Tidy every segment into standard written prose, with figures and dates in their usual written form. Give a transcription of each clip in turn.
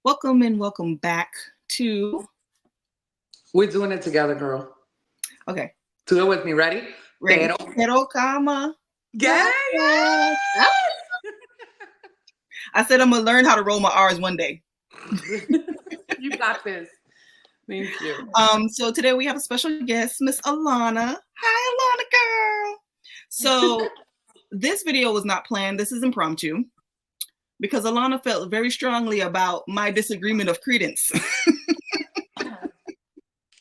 Welcome and welcome back to. We're doing it together, girl. Okay. Do it with me. Ready? Ready. Pero calma. Yeah. I said I'm going to learn how to roll my R's one day. You got this. Thank you. So today we have a special guest, Miss Alana. Hi, Alana girl. So this video was not planned. This is impromptu because Alana felt very strongly about my disagreement of Credence.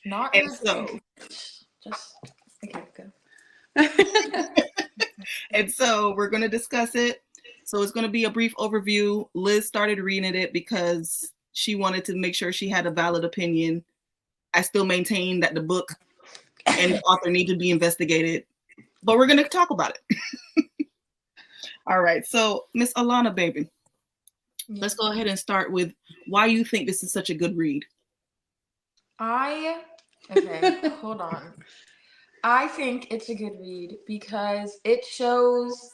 Not and so just okay, go. And so we're going to discuss it. So it's going to be a brief overview. Liz started reading it because she wanted to make sure she had a valid opinion. I still maintain that the book and the author need to be investigated, but we're going to talk about it. All right. So Miss Alana, baby, let's go ahead and start with why you think this is such a good read. Okay, hold on. I think it's a good read because it shows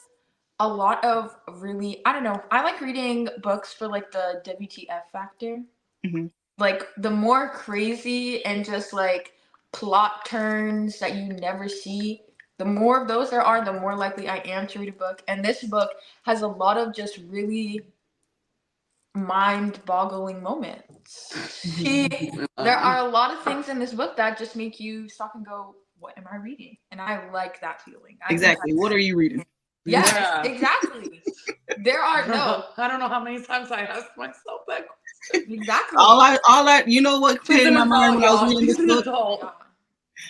a lot of really, I don't know, I like reading books for like the WTF factor. Mm-hmm. Like the more crazy and just like plot turns that you never see, the more of those there are, the more likely I am to read a book. And this book has a lot of just really mind-boggling moments. There are a lot of things in this book that just make you stop and go, what am I reading? And I like that feeling. Exactly. What are you reading? Yes, yeah. Exactly. There are I don't know how many times I asked myself that question. Exactly. All that you know what played in my mind when I was reading this book? Yeah.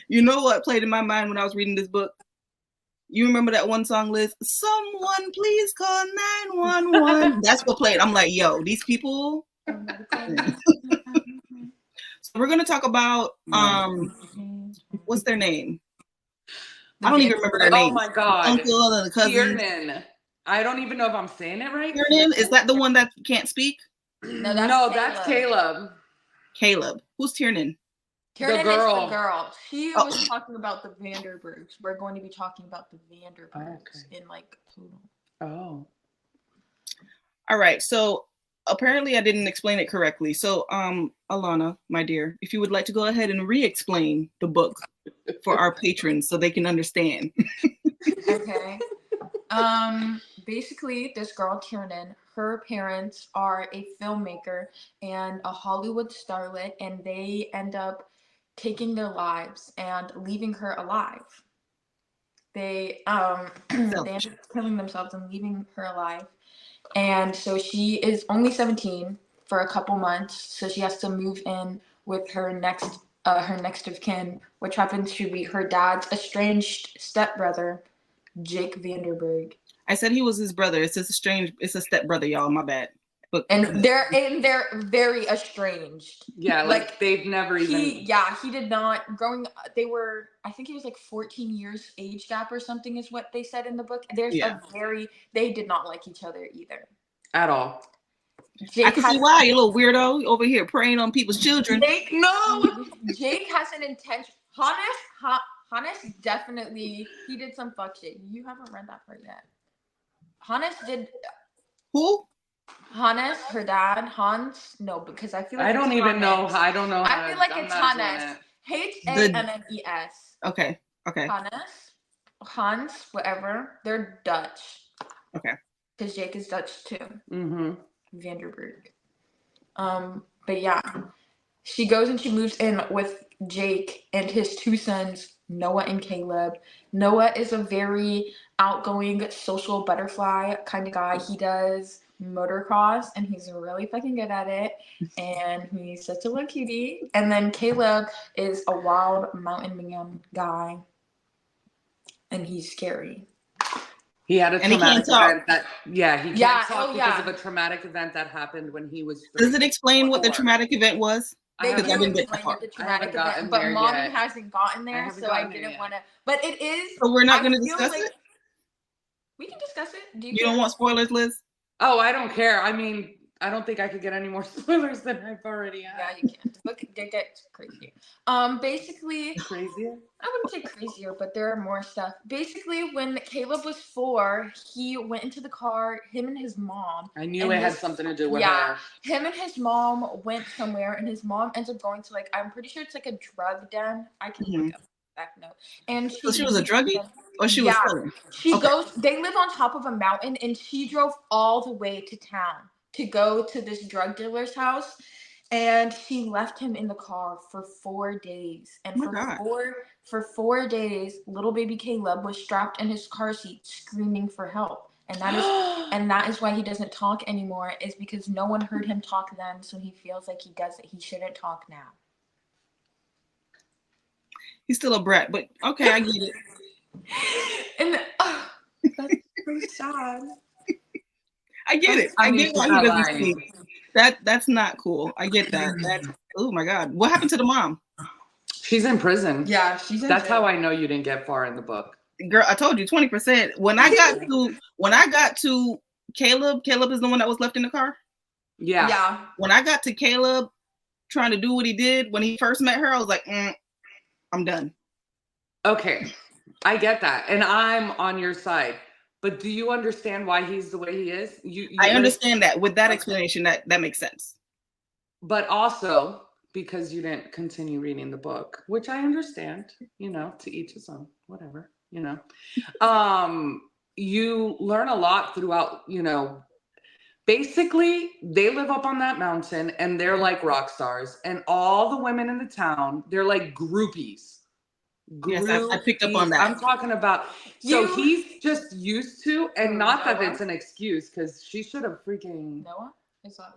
You know what played in my mind when I was reading this book? You remember that one song, Liz? Someone please call 911. That's what played. I'm like, yo, these people. So we're gonna talk about what's their name? I don't even remember their name. Oh my god. Uncle and the cousin. Tiernan. I don't even know if I'm saying it right. Tiernan? Is that the one that can't speak? No, that's Caleb. Caleb. Who's Tiernan? Tiernan is the girl. She was talking about the Vanderbergs. We're going to be talking about the Vanderbergs in like Pluto. Oh. All right. So apparently I didn't explain it correctly. So Alana, my dear, if you would like to go ahead and re-explain the book for our patrons so they can understand. Okay. Basically this girl Tiernan, her parents are a filmmaker and a Hollywood starlet, and they end up taking their lives and leaving her alive. They end up killing themselves and leaving her alive. And so she is only 17 for a couple months, so she has to move in with her next of kin, which happens to be her dad's estranged stepbrother, Jake Vanderberg. I said he was his brother. It's a stepbrother, y'all. My bad. But and they're very estranged. Yeah, like they've never even. He did not. Growing, I think he was like 14 years age gap or something is what they said in the book. They did not like each other either. At all. I can see why, you little weirdo over here preying on people's children. Jake has an intention. Hannes definitely, he did some fuck shit. You haven't read that part yet. Hannes did. Who? Hannes, her dad, Hans. No, because I feel like I don't even know. I don't know. I feel like it's Hannes. Hannes. Okay. Hans, whatever. They're Dutch. Okay. Because Jake is Dutch too. Mm-hmm. Vanderberg. But yeah, she goes and she moves in with Jake and his two sons, Noah and Caleb. Noah is a very outgoing social butterfly kind of guy. He does motocross and he's really fucking good at it, and he's such a little cutie. And then Caleb is a wild mountain man guy, and he's scary. He had a traumatic event he can't talk because of a traumatic event that happened when he was 3. Does it explain what the traumatic event was? They do explain the traumatic event, but Mommy hasn't gotten there, so I didn't want to. But it is. So we're not going to discuss it? We can discuss it. You don't want spoilers, Liz? Oh, I don't care. I mean, I don't think I could get any more spoilers than I've already had. Yeah, you can. The book gets crazy. Basically, Crazier? I wouldn't say crazier, but there are more stuff. Basically, when Caleb was 4, he went into the car, him and his mom. I knew it had something to do with her. Yeah, him and his mom went somewhere, and his mom ends up going to, like, I'm pretty sure it's like a drug den. I can look up the back note. And so she was a druggie? Or she was selling? She goes, they live on top of a mountain, and she drove all the way to town to go to this drug dealer's house. And she left him in the car for 4 days. And for 4 days, little baby Caleb was strapped in his car seat screaming for help. And that is why he doesn't talk anymore, is because no one heard him talk then, so he feels like he shouldn't talk now. He's still a brat, but okay, I get it. And that's so sad. I get it. I get why he doesn't speak. That's not cool. I get that. Oh my God. What happened to the mom? She's in prison. Yeah, she's in That's jail. how I know you didn't get far in the book. Girl, I told you 20%. When I got to Caleb is the one that was left in the car. Yeah. Yeah. When I got to Caleb trying to do what he did when he first met her, I was like, I'm done. Okay. I get that. And I'm on your side. But do you understand why he's the way he is? I understand that. With that explanation, that makes sense. But also because you didn't continue reading the book, which I understand, to each his own, whatever, you learn a lot throughout, basically they live up on that mountain and they're like rock stars, and all the women in the town, they're like groupies. Yes, I picked up on that. I'm talking about, so he's just used to, and not that it's an excuse, because she should have freaking Noah?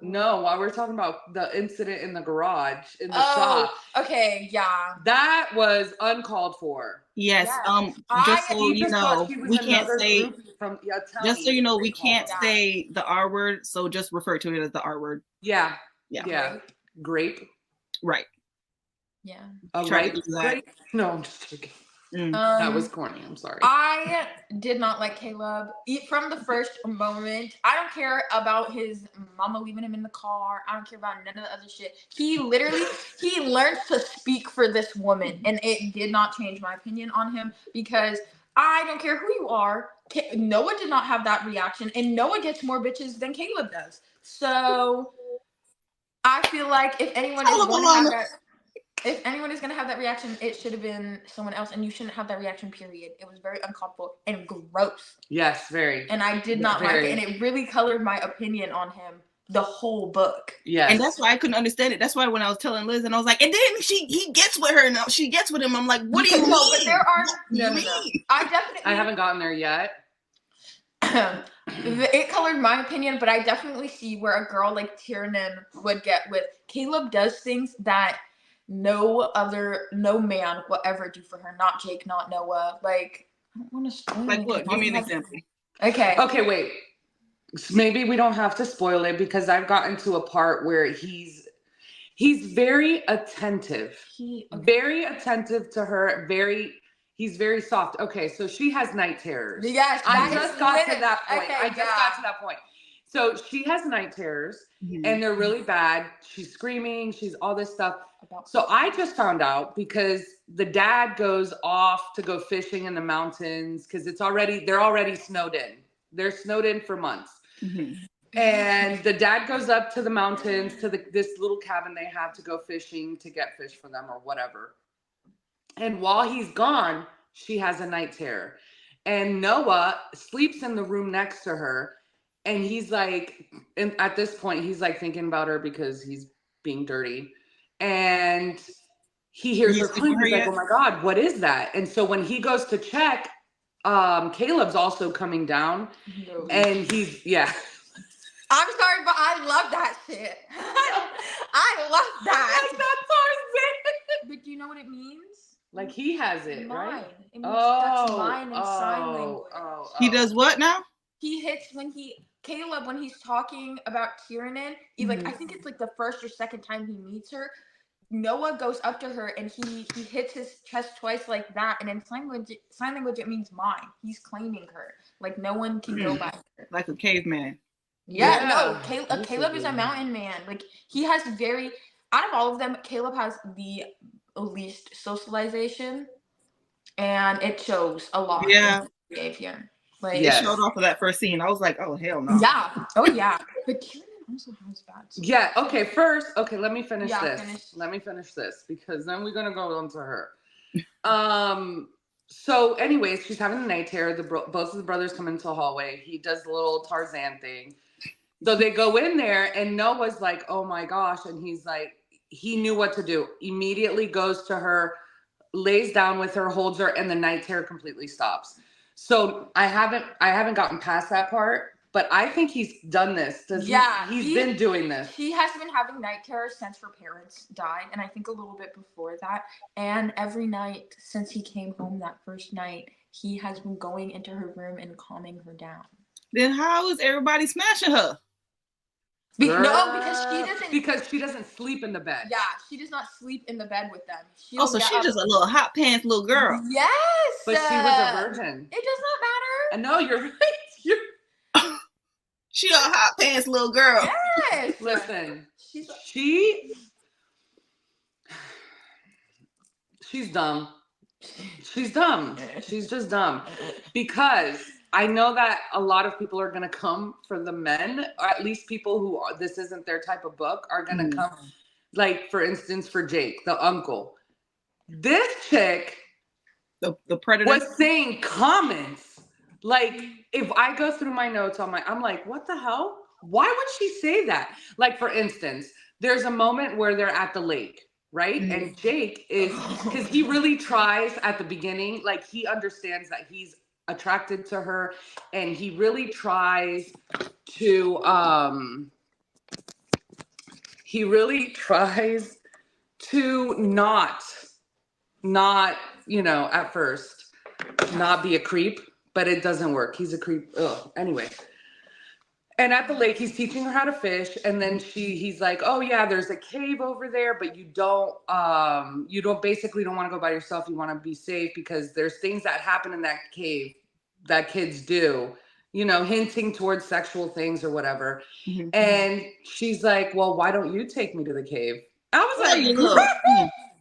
No, while we're talking about the incident in the garage, in the shop. Okay, yeah. That was uncalled for. Yes. Just so you know, we can't say just so you know, we can't say the R word, so just refer to it as the R word. Yeah. Grape. Right. Yeah. Right. No, I'm just joking. That was corny. I'm sorry. I did not like Caleb from the first moment. I don't care about his mama leaving him in the car. I don't care about none of the other shit. He learned to speak for this woman, and it did not change my opinion on him, because I don't care who you are. Noah did not have that reaction, and Noah gets more bitches than Caleb does. So I feel like if anyone is going to have that. If anyone is going to have that reaction, it should have been someone else, and you shouldn't have that reaction, period. It was very uncomfortable and gross. Yes, very. And I did not like it, and it really colored my opinion on him the whole book. Yes. And that's why I couldn't understand it. That's why when I was telling Liz, and I was like, and then he gets with her, and she gets with him. I'm like, what do you mean? But there are... No. I haven't gotten there yet. It colored my opinion, but I definitely see where a girl like Tiernan would get with. Caleb does things that no man will ever do for her. Not Jake, not Noah. Like, I don't want to spoil like what? Give me an example. Okay, wait. Maybe we don't have to spoil it, because I've gotten to a part where he's very attentive. Very attentive to her. He's very soft. Okay, so she has night terrors. Yes, I just got to that point. So she has night terrors, and they're really bad. She's screaming. She's all this stuff. So I just found out, because the dad goes off to go fishing in the mountains, because they're already snowed in. They're snowed in for months. And the dad goes up to the mountains to this little cabin they have to go fishing, to get fish for them or whatever. And while he's gone, she has a night terror. And Noah sleeps in the room next to her. And he's like, and at this point, he's like thinking about her because he's being dirty. And he hears her crying. He's like, oh my God, what is that? And so when he goes to check, Caleb's also coming down. And I'm sorry, but I love that shit. I love that. Like, that's Tarzan. But do you know what it means? Like, he has it, right? It means that's mine in sign language. He does what now? He hits Caleb, when he's talking about Tiernan, I think it's like the first or second time he meets her, Noah goes up to her and he hits his chest twice like that, and in sign language it means mine. He's claiming her. Like, no one can go by her. Like a caveman. No, Caleb is a mountain man. Like, he has out of all of them, Caleb has the least socialization, and it shows a lot in his behavior. Like, it showed off of that first scene. I was like, oh, hell no. Yeah. Oh, yeah. But Caleb also has bad social. Yeah, okay, let me finish this. Let me finish this, because then we're going to go on to her. So anyways, she's having the night terror. Both of the brothers come into the hallway. He does the little Tarzan thing. So they go in there, and Noah's like, oh my gosh. And he's like, he knew what to do. Immediately goes to her, lays down with her, holds her, and the night terror completely stops. So I haven't gotten past that part, but I think he's done this. He's been doing this. He has been having night terrors since her parents died, and I think a little bit before that. And every night since he came home that first night, he has been going into her room and calming her down. Then how is everybody smashing her? Because she doesn't sleep in the bed. Yeah, she does not sleep in the bed with them. So she's just a little hot pants little girl. Yes, but she was a virgin. It does not matter. I know, you're right. She a hot pants little girl. Yes. Listen, she's dumb. She's dumb. She's just dumb, because I know that a lot of people are going to come for the men, or at least people who this isn't their type of book are going to come. Like, for instance, for Jake, the uncle. This chick, the predator, was saying comments. Like, if I go through my notes I'm like, what the hell? Why would she say that? Like, for instance, there's a moment where they're at the lake, right? Mm-hmm. And Jake is, because he really tries at the beginning, like, he understands that he's attracted to her, and he really tries to not at first not be a creep, but it doesn't work. He's a creep. Ugh. Anyway, and at the lake, he's teaching her how to fish, and then he's like, oh yeah, there's a cave over there, but you don't basically don't want to go by yourself. You want to be safe, because there's things that happen in that cave that kids do, hinting towards sexual things or whatever. Mm-hmm. And she's like, well, why don't you take me to the cave? I was like,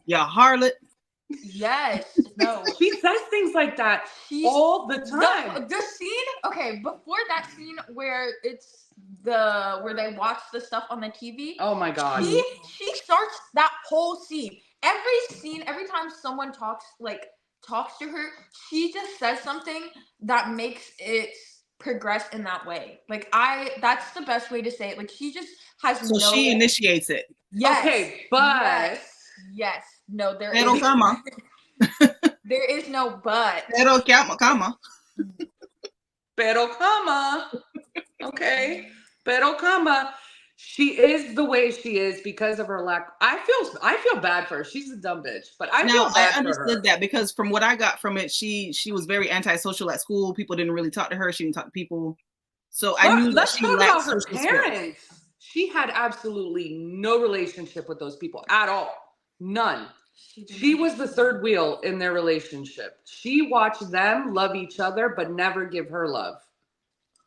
yeah, harlot. Yes. No. She says things like that all the time. The scene, okay, before that scene where where they watch the stuff on the TV. Oh my God. She starts that whole scene. Every time someone talks to her, she just says something that makes it progress in that way. Like, that's the best way to say it. Like, she just has she initiates it. Yes. Okay, but yes. No, there is no but. Pero cama. Pero cama. Okay. Pero cama. She is the way she is because of her lack. I feel bad for her. She's a dumb bitch, but I understood that, because from what I got from it, she was very antisocial at school. People didn't really talk to her. She didn't talk to people. So I knew that she lacked her parents. She had absolutely no relationship with those people at all. None. She was the third wheel in their relationship. She watched them love each other, but never give her love.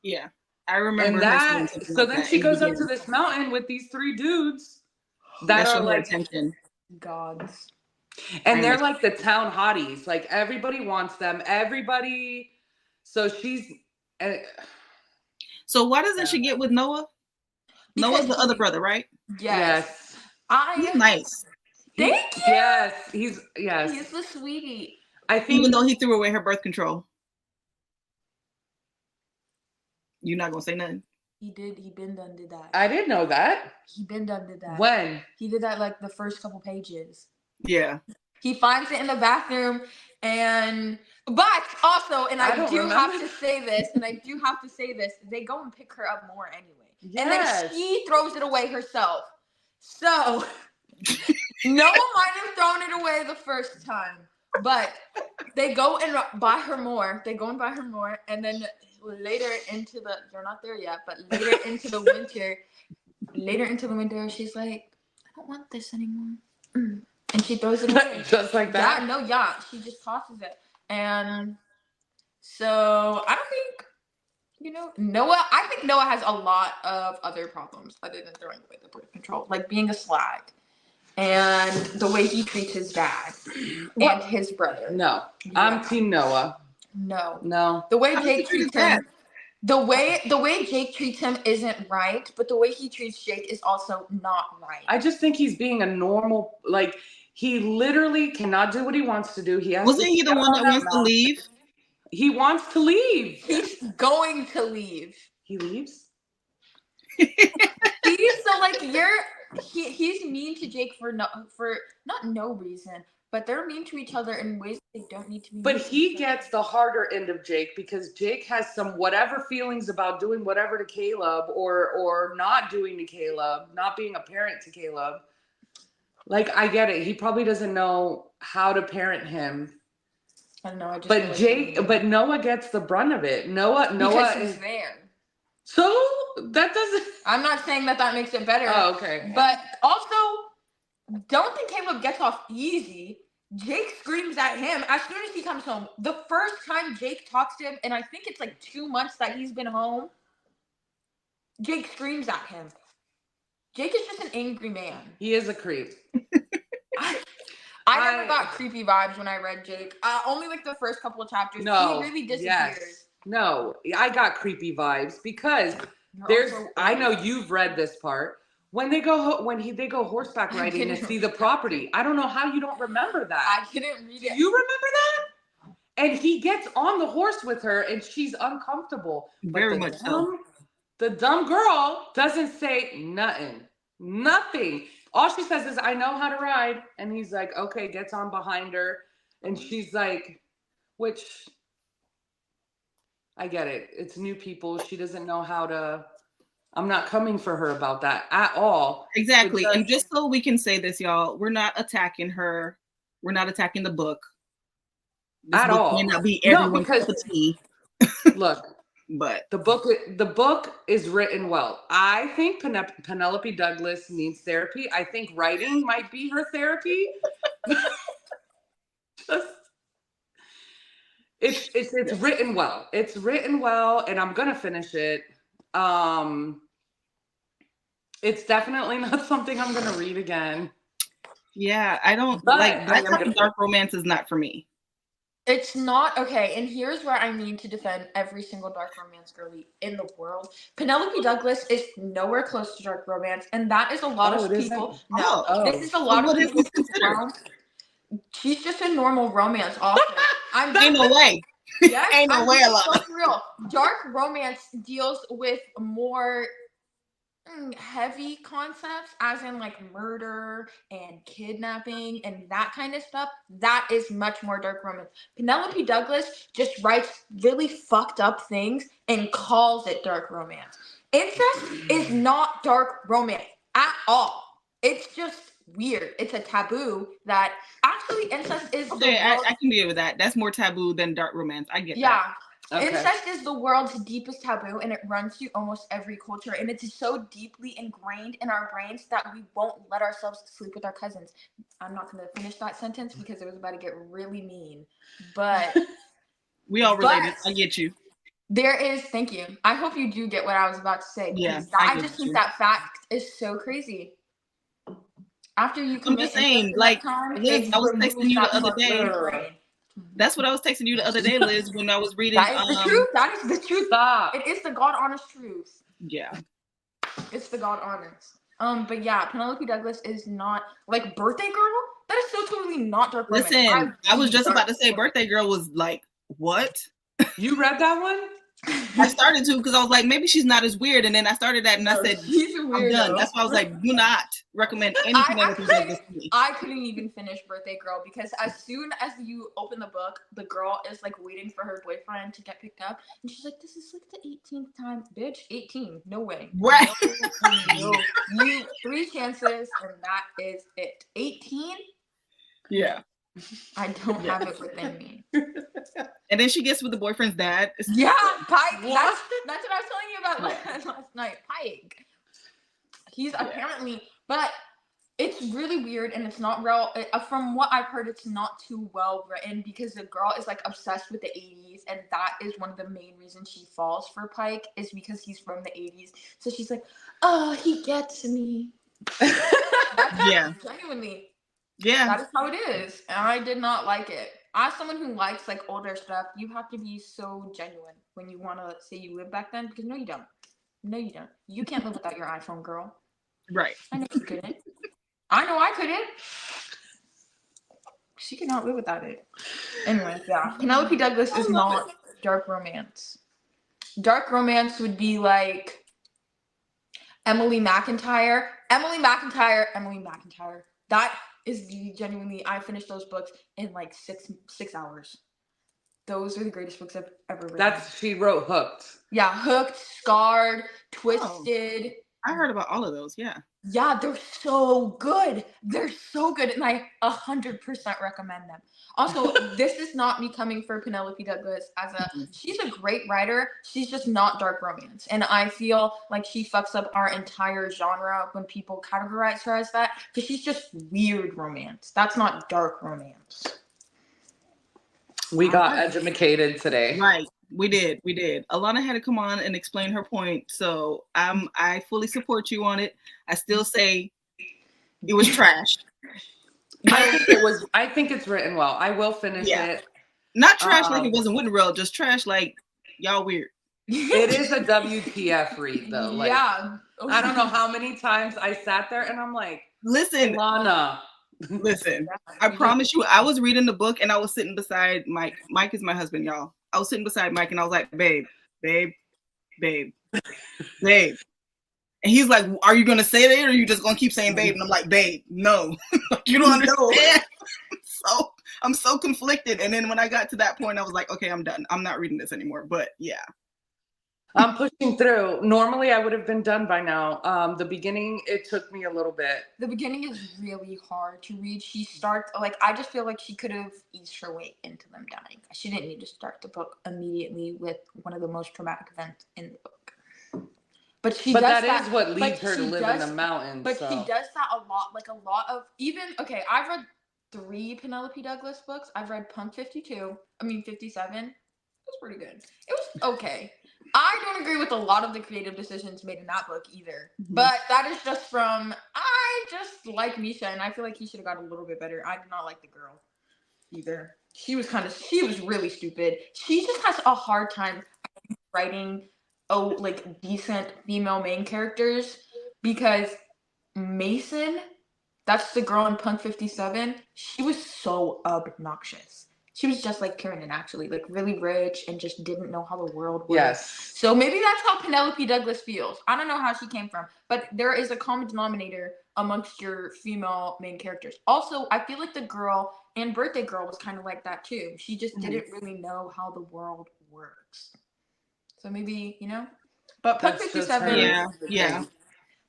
Yeah. I remember. And that, so then she goes up to this mountain with these three dudes that are like attention. Gods. And they're like the town hotties. Like, everybody wants them. Everybody. So she's. So why doesn't she get with Noah? Noah's the other brother, right? Yes. He's nice. Thank you. Yes. He's the sweetie. I think, even though he threw away her birth control. You're not gonna say nothing? He did. He been done did that. I didn't know that. He been done did that. When? He did that like the first couple pages. Yeah. He finds it in the bathroom, but also, and I do have to say this, they go and pick her up more anyway. Yes. And then she throws it away herself. So Noah might have thrown it away the first time, but they go and buy her more. And then later into they're not there yet, but later into the winter, she's like, I don't want this anymore. And she throws it away. Just like that? She just tosses it. And so I don't think You know, Noah, I think Noah has a lot of other problems other than throwing away the birth control, like being a slag and the way he treats his dad and his brother. No, yeah. I'm Team Noah. No. The way Jake treats him, the way Jake treats him isn't right, but the way he treats Jake is also not right. I just think he's being a normal, like, he literally cannot do what he wants to do. Wasn't he the one that wants to leave? He wants to leave. He's going to leave. He leaves? So like he's mean to Jake for not no reason, but they're mean to each other in ways they don't need to be. But he gets the harder end of Jake because Jake has some whatever feelings about doing whatever to Caleb or not doing to Caleb, not being a parent to Caleb. Like, I get it. He probably doesn't know how to parent him. I don't know. But Noah gets the brunt of it. Noah is there. So that doesn't. I'm not saying that makes it better. Oh, okay. But also, don't think Caleb gets off easy. Jake screams at him as soon as he comes home. The first time Jake talks to him, and I think it's like 2 months that he's been home, Jake screams at him. Jake is just an angry man. He is a creep. I never got creepy vibes when I read Jake. Only like the first couple of chapters. No, he really disappears. Yes. No, I got creepy vibes because I know you've read this part. When they go horseback riding to see the property. I don't know how you don't remember that. I didn't read it. You remember that? And he gets on the horse with her and she's uncomfortable. Very much so. The dumb girl doesn't say nothing. Nothing. All she says is, I know how to ride. And he's like, okay, gets on behind her. And she's like, which, I get it. It's new people. She doesn't know how to, I'm not coming for her about that at all. Exactly. And just so we can say this, y'all, we're not attacking her. We're not attacking the book. This at all. May not be everyone's cup of tea. Look. But the book is written well. I think Penelope Douglas needs therapy. I think writing might be her therapy. It's written well. It's written well, and I'm gonna finish it. It's definitely not something I'm gonna read again. Yeah, I don't like that type of dark romance is not for me. It's not okay, and here's where I mean to defend every single dark romance girly in the world. Penelope Douglas is nowhere close to dark romance, and that is a lot of people. This is a lot of people. She's just a normal romance author. Ain't no way. Yes, ain't no way, Alana. So real. Dark romance deals with more heavy concepts, as in like murder and kidnapping and that kind of stuff. That is much more dark romance. Penelope Douglas just writes really fucked up things and calls it dark romance. Incest is not dark romance at all. It's just weird. It's a taboo that actually incest is. Okay, I can deal with that. That's more taboo than dark romance. I get that. Yeah. Okay. Incest is the world's deepest taboo, and it runs through almost every culture, and it's so deeply ingrained in our brains that we won't let ourselves sleep with our cousins. I'm not going to finish that sentence because it was about to get really mean, but we all related. I get you. There is, thank you. I hope you do get what I was about to say. Yeah, I just think that fact is so crazy. After you I'm just saying, like, Liz, I was texting you the other day. That's what I was texting you the other day, Liz, when I was reading. That is the truth. That is the truth. It is the God honest truth. Yeah. It's the God honest. But yeah, Penelope Douglas is not like Birthday Girl. That is so totally not dark romance. Listen, I was just about to say Birthday Girl was like, what? You read that one? I started to because I was like, maybe she's not as weird, and then I started that and I said, I'm done. That's why I was like, do not recommend anything that is like this to me. I couldn't even finish Birthday Girl because as soon as you open the book, the girl is like waiting for her boyfriend to get picked up, and she's like, "This is like the 18th time, bitch. 18? No way. Right? No, you 3 chances, and that is it. 18? Yeah. I don't have it within me." And then she gets with the boyfriend's dad. Yeah, Pike. That's what I was telling you about last night. Pike. He's apparently, but It's really weird, and it's not real. From what I've heard, it's not too well written because the girl is like obsessed with the 80s, and that is one of the main reasons she falls for Pike is because he's from the 80s. So she's like, "Oh, he gets me." Yeah. Genuinely. Yeah. That is how it is, and I did not like it. As someone who likes like older stuff, you have to be so genuine when you want to say you lived back then, because no, you don't. No, you don't. You can't live without your iPhone, girl. Right. I know you couldn't. I know I couldn't. She could not live without it. Anyway, yeah. Penelope Douglas is not dark romance. Dark romance would be like Emily McIntyre. Emily McIntyre. That is genuinely, I finished those books in like six hours. Those are the greatest books I've ever read. She wrote Hooked. Yeah, Hooked, Scarred, Twisted. I heard about all of those, yeah. Yeah, they're so good. They're so good, and I 100% recommend them. Also, this is not me coming for Penelope Douglas she's a great writer. She's just not dark romance. And I feel like she fucks up our entire genre when people categorize her as that, because she's just weird romance. That's not dark romance. We got educated today. Right. We did. Alana had to come on and explain her point. So I fully support you on it. I still say it was trash. I think it's written well. I will finish it. Not trash like it wasn't written well, just trash like y'all weird. It is a WTF read though. Like, yeah. I don't know how many times I sat there and I'm like, listen, Alana. Listen, I promise you, I was reading the book and I was sitting beside Mike. Mike is my husband, y'all. I was sitting beside Mike and I was like, babe. And he's like, are you going to say that or are you just going to keep saying babe? And I'm like, babe, no. You don't understand. So I'm so conflicted. And then when I got to that point, I was like, okay, I'm done. I'm not reading this anymore. But yeah. I'm pushing through. Normally, I would have been done by now. The beginning, it took me a little bit. The beginning is really hard to read. She starts, like, I just feel like she could have eased her way into them dying. She didn't need to start the book immediately with one of the most traumatic events in the book. But that is what leads her to live in the mountains. But she does that a lot. Like, a lot of, I've read 3 Penelope Douglas books. I've read Punk 57. It was pretty good. It was okay. I don't agree with a lot of the creative decisions made in that book either. Mm-hmm. But that is just from, I just like Misha, and I feel like he should have got a little bit better. I did not like the girl either. She was really stupid. She just has a hard time writing, decent female main characters, because Mason, that's the girl in Punk 57, she was so obnoxious. She was just like Karen, actually, like really rich and just didn't know how the world works. Yes. So maybe that's how Penelope Douglas feels. I don't know how she came from, but there is a common denominator amongst your female main characters. Also, I feel like the girl in Birthday Girl was kind of like that too. She just didn't really know how the world works. So maybe, But Punk 57, yeah.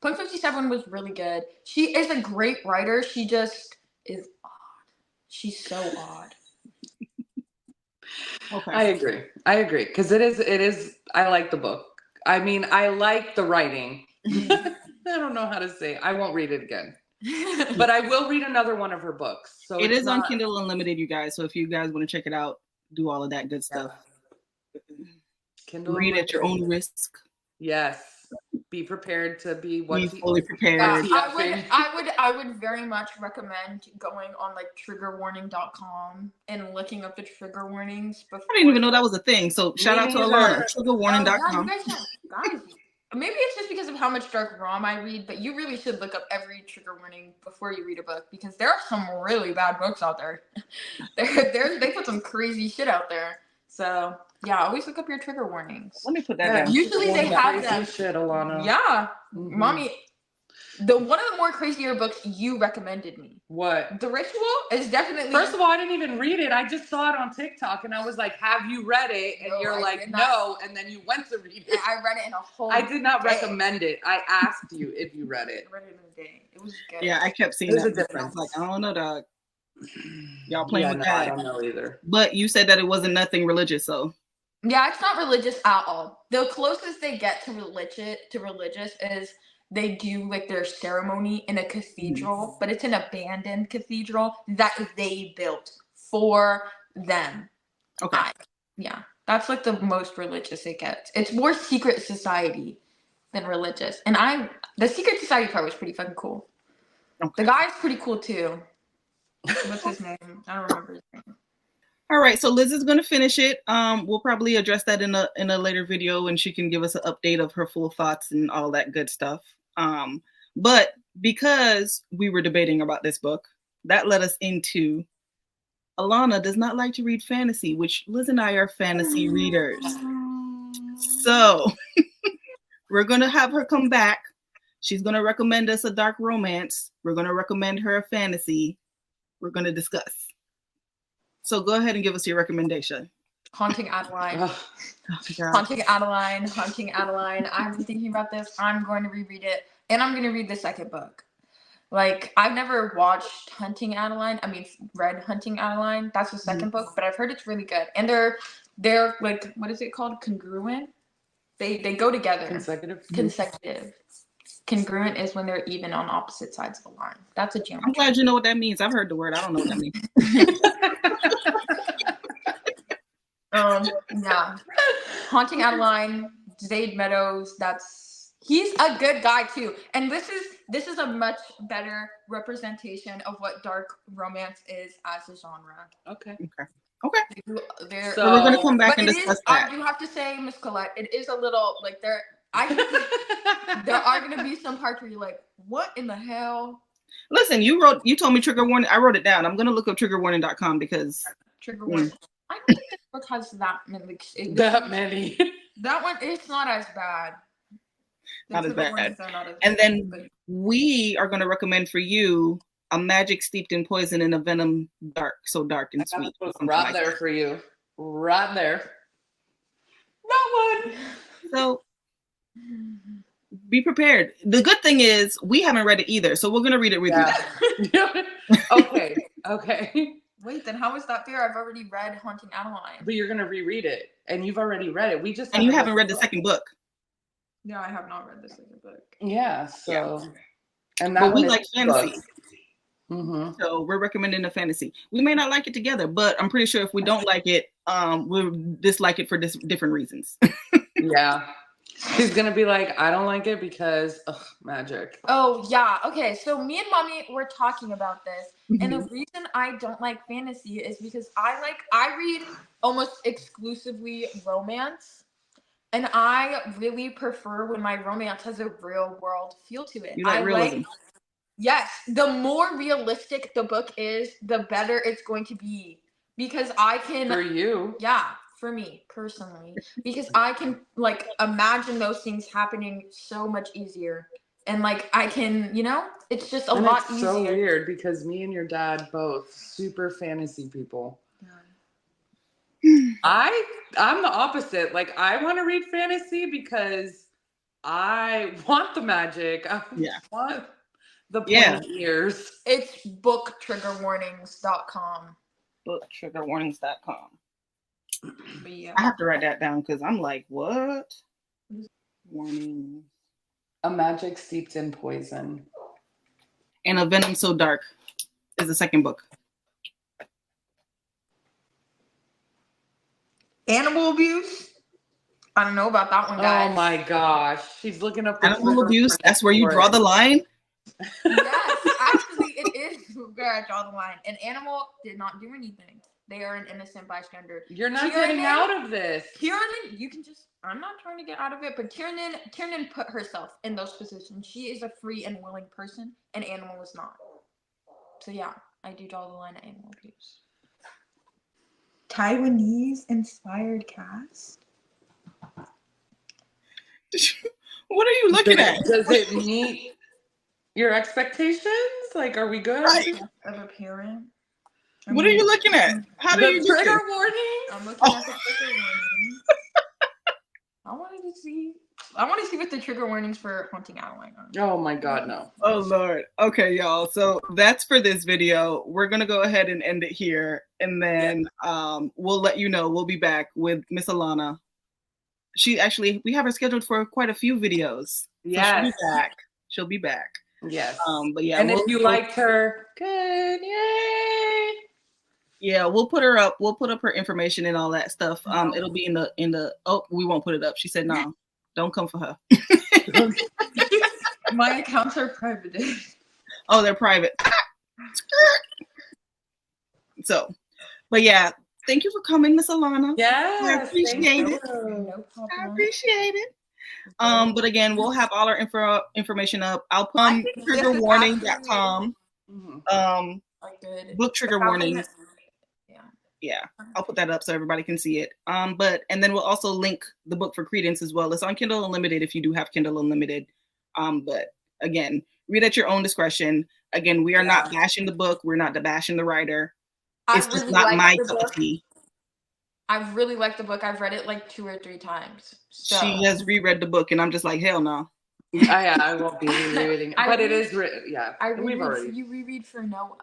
Punk 57 was really good. She is a great writer. She just is odd. She's so odd. Okay. I agree. Because it is, I like the book. I mean, I like the writing. I don't know how to say it. I won't read it again. But I will read another one of her books. So it is on Kindle Unlimited, you guys. So if you guys want to check it out, do all of that good stuff. Kindle read at your own risk. Yes. Be prepared to be fully prepared. I would very much recommend going on like triggerwarning.com and looking up the trigger warnings before. I didn't even know that was a thing. So shout out to Alana. Triggerwarning.com. Guys, maybe it's just because of how much dark rom I read, but you really should look up every trigger warning before you read a book, because there are some really bad books out there. They put some crazy shit out there. So yeah, always look up your trigger warnings. Let me put that down. Usually they have them. Shit, Alana. Yeah, Mommy. One of the more crazier books you recommended me. What? The Ritual is definitely. First of all, I didn't even read it. I just saw it on TikTok, and I was like, "Have you read it?" And you're like, "No," and then you went to read it. I read it in a whole. I did not recommend it. I asked you if you read it. I read it in a day. It was good. Yeah, I kept seeing that. I was like, I don't know, dog. Y'all playing with that? I don't know either. But you said that it wasn't nothing religious, so. Yeah, it's not religious at all. The closest they get to religious is they do like their ceremony in a cathedral, but it's an abandoned cathedral that they built for them. Okay. Yeah, that's like the most religious it gets. It's more secret society than religious. And the secret society part was pretty fucking cool. Okay. The guy's pretty cool too. What's his name? I don't remember his name. All right, so Liz is going to finish it. We'll probably address that in a later video, and she can give us an update of her full thoughts and all that good stuff. But because we were debating about this book, that led us into Alana does not like to read fantasy, which Liz and I are fantasy readers. So we're going to have her come back. She's going to recommend us a dark romance. We're going to recommend her a fantasy. We're going to discuss. So go ahead and give us your recommendation. Haunting Adeline. Haunting Adeline. Haunting Adeline. I've been thinking about this. I'm going to reread it. And I'm going to read the second book. Like, I've never watched read Hunting Adeline. That's the second book, but I've heard it's really good. And they're like, what is it called? Congruent? They go together. Consecutive. Congruent is when they're even on opposite sides of the line. That's a geometry. I'm glad you know what that means. I've heard the word. I don't know what that means. Yeah. Haunting Adeline, Zade Meadows, he's a good guy too. And this is a much better representation of what dark romance is as a genre. Okay. So we're going to come back and discuss that. I do have to say, Miss Colette, it is a little like there are going to be some parts where you're like, what in the hell? Listen, you told me trigger warning. I wrote it down. I'm going to look up triggerwarning.com because trigger warning. I don't think this book has that many. That one, it's not as bad. Not as bad. And then we are going to recommend for you a magic steeped in poison and a venom dark and sweet. Right there for you. Right there. That one. So be prepared. The good thing is we haven't read it either, so we're going to read it with you. Okay. Wait, then how is that fair? I've already read Haunting Adeline. But you're going to reread it, and you've already read it. And you haven't read the second book. No, I have not read the second book. Yeah, so. Yeah. And that but we like fantasy. Mm-hmm. So we're recommending a fantasy. We may not like it together, but I'm pretty sure if we don't like it, we'll dislike it for different reasons. Yeah. He's going to be like, I don't like it because magic. Oh, yeah. Okay. So me and Mommy were talking about this. Mm-hmm. And the reason I don't like fantasy is because I read almost exclusively romance. And I really prefer when my romance has a real world feel to it. You like realism? Yes. The more realistic the book is, the better it's going to be. Because I can... For you. Yeah. For me personally, because I can like imagine those things happening so much easier, and like I can, it's just a lot easier. So weird because me and your dad both super fantasy people. Yeah. I'm the opposite. Like I want to read fantasy because I want the magic. I want the pointy ears. It's booktriggerwarnings.com. Booktriggerwarnings.com. Yeah. I have to write that down because I'm like, what? Warning. A magic steeped in poison. And a venom so dark is the second book. Animal abuse? I don't know about that one, guys. Oh my gosh. She's looking up animal abuse. That's where you draw the line? Yes, actually it is where I draw the line. An animal did not do anything. They are an innocent bystander. You're not getting out of this. Tiernan, you can just, I'm not trying to get out of it, but Tiernan put herself in those positions. She is a free and willing person. An animal is not. So yeah, I do draw the line at animal abuse. Taiwanese inspired cast? What are you looking at? Does it meet your expectations? Like, are we good? Right. Of a parent? What are you looking at? How do you trigger warning? I'm looking at the trigger warnings. I want to see what the trigger warnings for Haunting Adeline are. Oh my God, no. Oh Lord. Okay, y'all. So that's for this video. We're gonna go ahead and end it here, and then we'll let you know. We'll be back with Miss Alana. We have her scheduled for quite a few videos. Yes. So she'll be back. she'll be back. Yes. But yeah, and if you liked her, good, yay. Yeah, we'll put her up. We'll put up her information and all that stuff. It'll be in the. Oh, we won't put it up. She said no. Don't come for her. My accounts are private. Oh, they're private. So, but yeah, thank you for coming, Miss Alana. Yes, I appreciate it. No problem. I appreciate it. But again, we'll have all our information up. I'll put triggerwarning.com. Book trigger warnings. Yeah, I'll put that up so everybody can see it. And then we'll also link the book for Credence as well. It's on Kindle Unlimited if you do have Kindle Unlimited. But again, read at your own discretion. Again, we are not bashing the book. We're not bashing the writer. It's just not my cup of tea. I've really liked the book. I've read it like 2 or 3 times. So. She has reread the book, and I'm just like, hell no. I won't be rereading it. But it is written, yeah. You reread for Noah.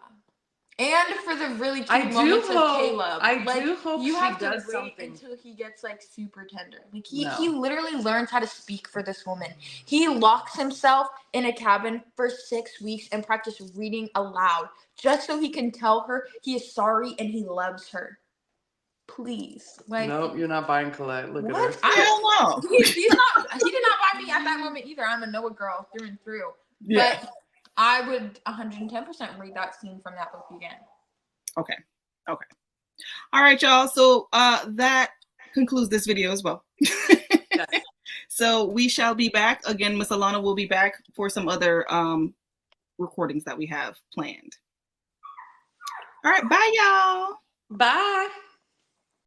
And for the really cute moments of Caleb. I do hope you have does to wait something until he gets like super tender. Like he literally learns how to speak for this woman. He locks himself in a cabin for 6 weeks and practices reading aloud just so he can tell her he is sorry and he loves her. Please. Like, nope, you're not buying Colette. Look at her. I don't know. He did not buy me at that moment either. I'm a Noah girl through and through. Yeah. But I would 110% read that scene from that book again. Okay. All right, y'all. So that concludes this video as well. Yes. So we shall be back. Again, Miss Alana will be back for some other recordings that we have planned. All right. Bye, y'all. Bye.